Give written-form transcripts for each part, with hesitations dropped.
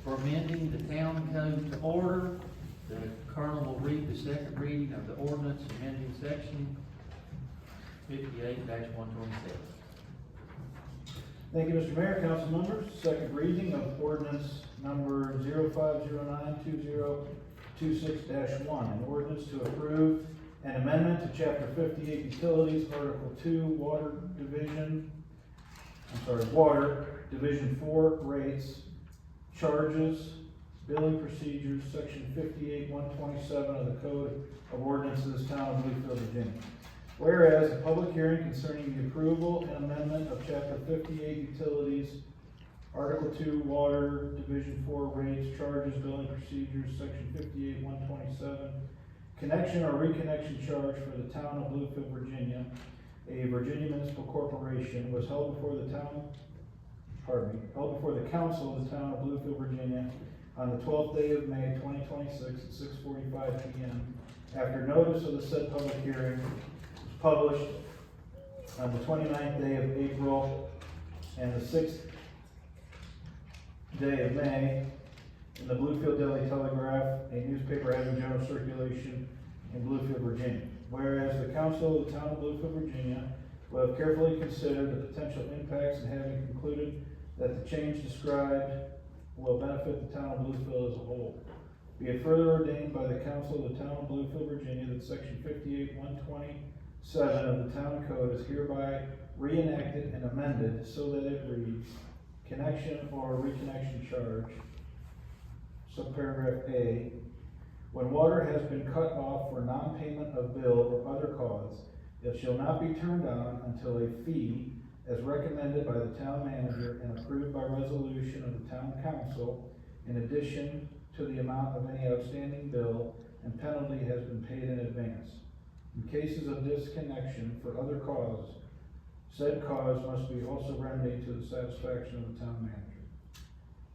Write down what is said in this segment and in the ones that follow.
for amending the town code to order. The colonel will read the second reading of the ordinance amending section 58-127. Thank you, Mr. Mayor, council members. Second reading of ordinance number 05092026-1, an ordinance to approve an amendment to chapter 58 utilities, article 2, water division 4 rates, charges, billing procedures, section 58-127 of the Code of Ordinances, Town of Bluefield, Virginia. Whereas a public hearing concerning the approval and amendment of chapter 58 utilities, article 2, water division 4 rates, charges, billing procedures, section 58-127, connection or reconnection charge for the town of Bluefield, Virginia, a Virginia municipal corporation, was held before the council of the town of Bluefield, Virginia on the 12th day of May 2026 at 6:45 p.m. after notice of the said public hearing was published on the 29th day of April and the 6th day of May in the Bluefield Daily Telegraph, a newspaper having general circulation in Bluefield, Virginia. Whereas the council of the town of Bluefield, Virginia will have carefully considered the potential impacts and having concluded that the change described will benefit the town of Bluefield as a whole. Be it further ordained by the council of the town of Bluefield, Virginia, that section 58-127 of the town code is hereby reenacted and amended so that it reads, connection or reconnection charge, subparagraph A, when water has been cut off for non-payment of bill or other cause, it shall not be turned on until a fee as recommended by the town manager and approved by resolution of the town council, in addition to the amount of any outstanding bill and penalty has been paid in advance. In cases of disconnection for other cause, said cause must be also remedied to the satisfaction of the town manager.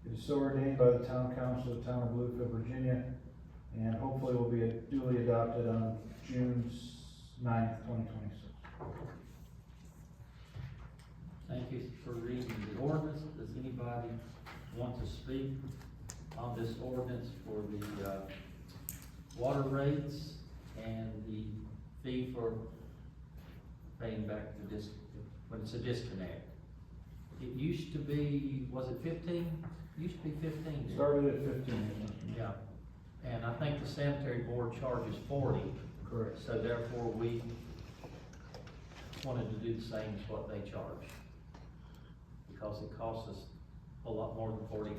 It is so ordained by the town council of the town of Bluefield, Virginia, and hopefully will be duly adopted on June 9th, 2026. Thank you for reading the ordinance. Does anybody want to speak on this ordinance for the water rates and the fee for paying back when it's a disconnect? It used to be, was it 15? Used to be 15. Started at 15. Yeah, and I think the sanitary board charges 40. Correct. So therefore, we wanted to do the same as what they charge, because it costs us a lot more than $40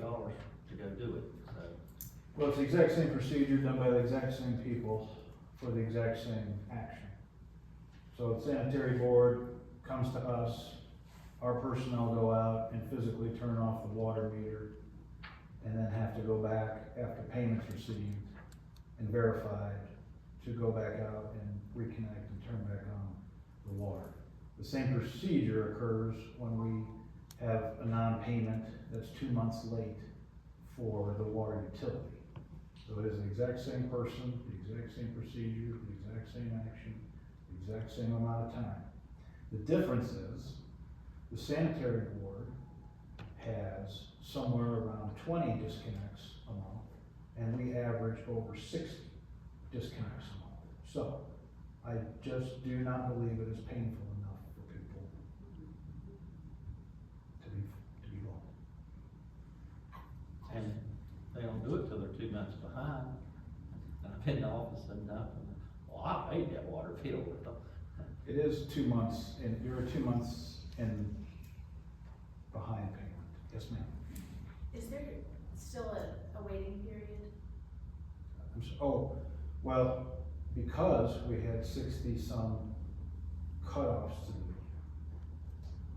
to go do it, so. Well, it's the exact same procedure done by the exact same people for the exact same action. So the sanitary board comes to us, our personnel go out and physically turn off the water meter, and then have to go back after payments received and verified to go back out and reconnect and turn back on the water. The same procedure occurs when we have a non-payment that's 2 months late for the water utility. So it is the exact same person, the exact same procedure, the exact same action, the exact same amount of time. The difference is the sanitary board has somewhere around 20 disconnects a month, and we average over 60 disconnects a month. So I just do not believe it is painful enough for people to be gone. And they don't do it till they're 2 months behind. And I've been in the office enough, and well, I paid that water bill. It is 2 months, and you're 2 months in behind payment. Yes, ma'am. Is there still a waiting period? Oh, well, because we had 60 some cutoffs to do,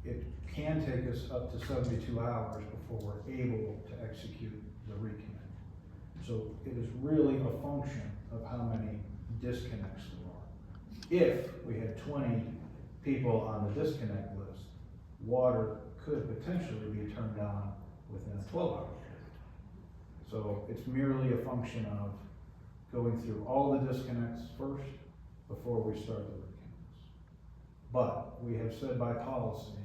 it can take us up to 72 hours before we're able to execute the reconnect. So it is really a function of how many disconnects there are. If we had 20 people on the disconnect list, water could potentially be turned on within a 12-hour period. So it's merely a function of going through all the disconnects first before we start the reconnects. But we have said by policy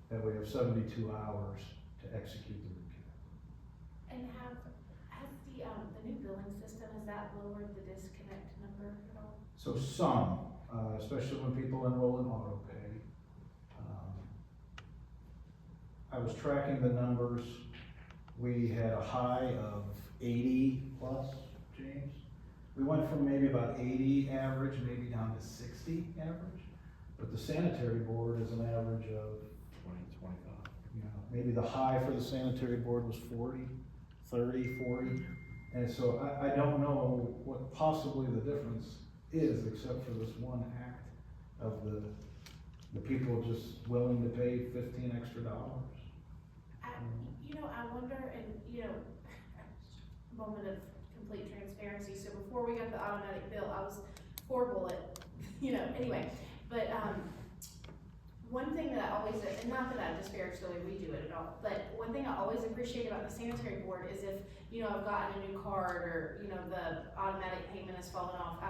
that we have 72 hours to execute the reconnect. And The new billing system, has that lowered the disconnect number at all? So some, especially when people enroll in auto pay. I was tracking the numbers. We had a high of 80 plus, James. We went from maybe about 80 average, maybe down to 60 average. But the sanitary board is an average of 20, 25. you know, maybe the high for the sanitary board was 40, 30, 40. And so I don't know what possibly the difference is, except for this one act of the people just willing to pay $15 extra. I wonder, and, moment of complete transparency, so before we got the automatic bill, I was horrible at, anyway, but, one thing that I always, and not that I disparage the way we do it at all, but one thing I always appreciate about the sanitary board is if, I've gotten a new card or, the automatic payment has fallen off,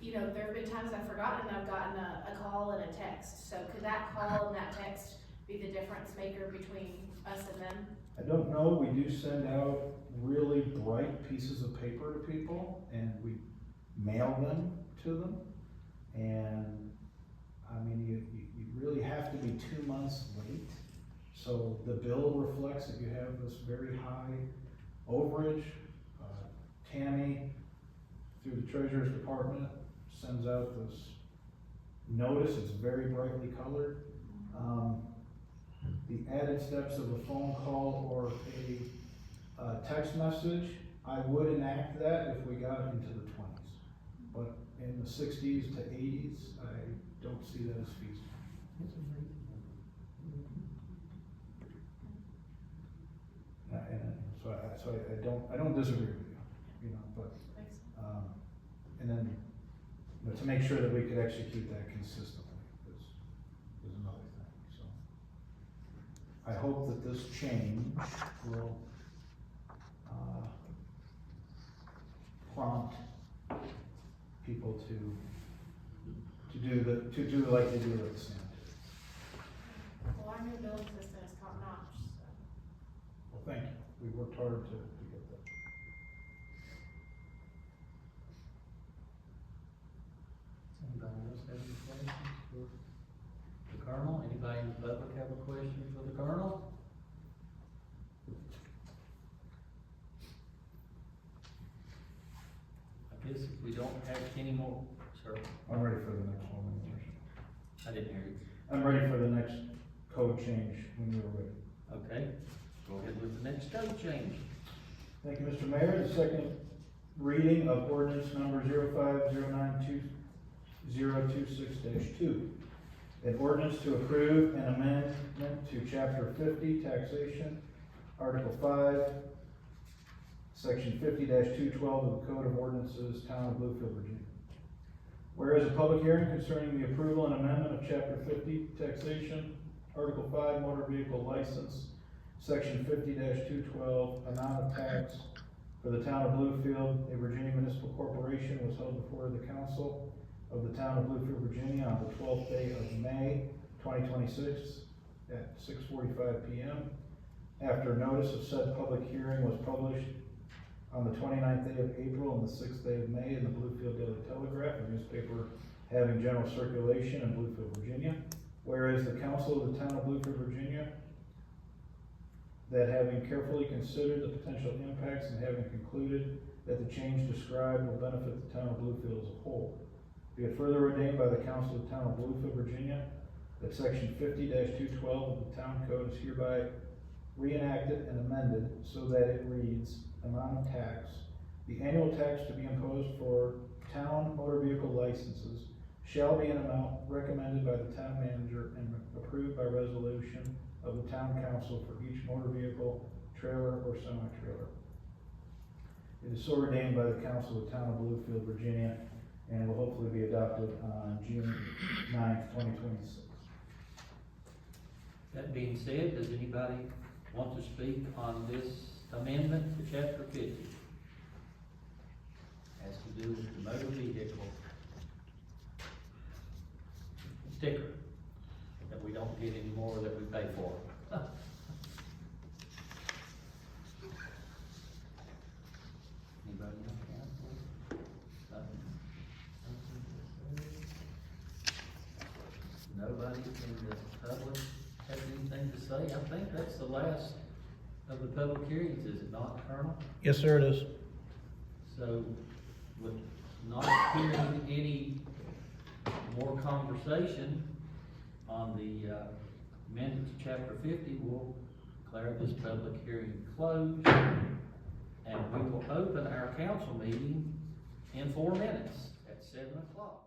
there have been times I've forgotten and I've gotten a call and a text, so could that call and that text be the difference maker between us and them? I don't know, we do send out really bright pieces of paper to people and we mail them to them. And I mean, you really have to be 2 months late. So the bill reflects that you have this very high overage. Tammy, through the treasurer's department, sends out this notice, it's very brightly colored. The added steps of a phone call or a text message, I would enact that if we got into the 20s. But in the 60s to 80s, I don't see that as feasible. So I don't disagree with you, but, and then, to make sure that we could execute that consistently is another thing, so. I hope that this change will, prompt people to do like they do with the sanitary. Well, our new billing system is top notch, so. Well, thank you. We worked hard to get that. Anybody else have any questions for the Colonel? Anybody in the public have a question for the Colonel? I guess if we don't have any more, sir, I'm ready for the next one. I didn't hear you. I'm ready for the next code change when you're ready. Okay, go ahead with the next code change. Thank you, Mr. Mayor. The second reading of ordinance number 05092026-2. An ordinance to approve an amendment to chapter 50, taxation, article 5, section 50-212 of the Code of Ordinances, Town of Bluefield, Virginia. Whereas a public hearing concerning the approval and amendment of chapter 50, taxation, article 5, motor vehicle license, section 50-212, amount of tax for the town of Bluefield, a Virginia municipal corporation, was held before the council of the town of Bluefield, Virginia on the 12th day of May 2026 at 6:45 p.m. After notice of said public hearing was published on the 29th day of April and the 6th day of May in the Bluefield Daily Telegraph, a newspaper having general circulation in Bluefield, Virginia. Whereas the council of the town of Bluefield, Virginia, that having carefully considered the potential impacts and having concluded that the change described will benefit the town of Bluefield as a whole, be it further ordained by the council of the town of Bluefield, Virginia, that section 50-212 of the town code is hereby reenacted and amended so that it reads, amount of tax, the annual tax to be imposed for town motor vehicle licenses shall be an amount recommended by the town manager and approved by resolution of the town council for each motor vehicle, trailer, or semi-trailer. It is so ordained by the council of the town of Bluefield, Virginia, and will hopefully be adopted on June 9th, 2026. That being said, does anybody want to speak on this amendment to chapter 50? Has to do with the motor vehicle sticker that we don't get anymore that we pay for. the public have anything to say? I think that's the last of the public hearings, is it not, Colonel? Yes, sir, it is. So, with not hearing any more conversation on the amendment to chapter 50, we'll declare this public hearing closed. And we will open our council meeting in 4 minutes at 7 o'clock.